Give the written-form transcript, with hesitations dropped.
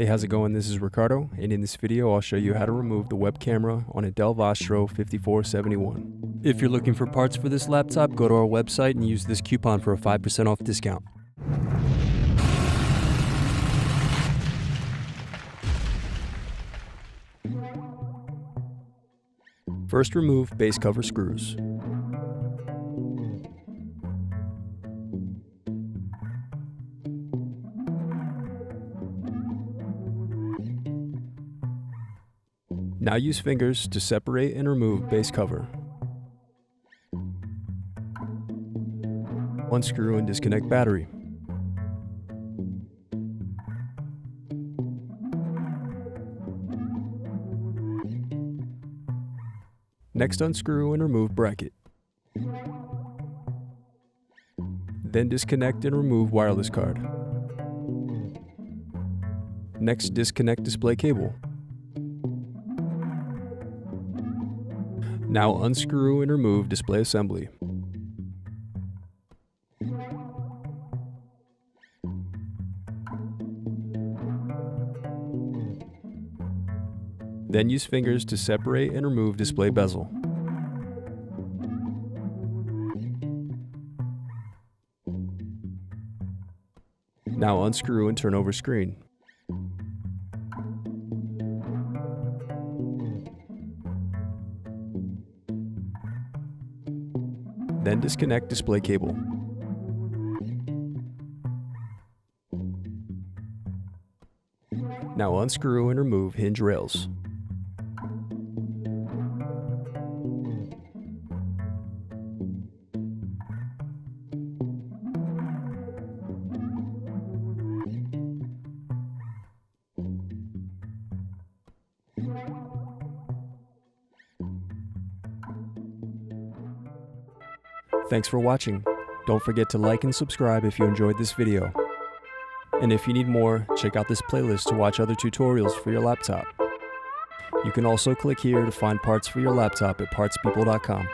Hey, how's it going? This is Ricardo, and in this video I'll show you how to remove the web camera on a Dell Vostro 5471. If you're looking for parts for this laptop, go to our website and use this coupon for a 5% off discount. First, remove base cover screws. Now use fingers to separate and remove base cover. Unscrew and disconnect battery. Next, unscrew and remove bracket. Then disconnect and remove wireless card. Next, disconnect display cable. Now unscrew and remove display assembly. Then use fingers to separate and remove display bezel. Now unscrew and turn over screen. Then disconnect display cable. Now unscrew and remove hinge rails. Thanks for watching. Don't forget to like and subscribe if you enjoyed this video. And if you need more, check out this playlist to watch other tutorials for your laptop. You can also click here to find parts for your laptop at partspeople.com.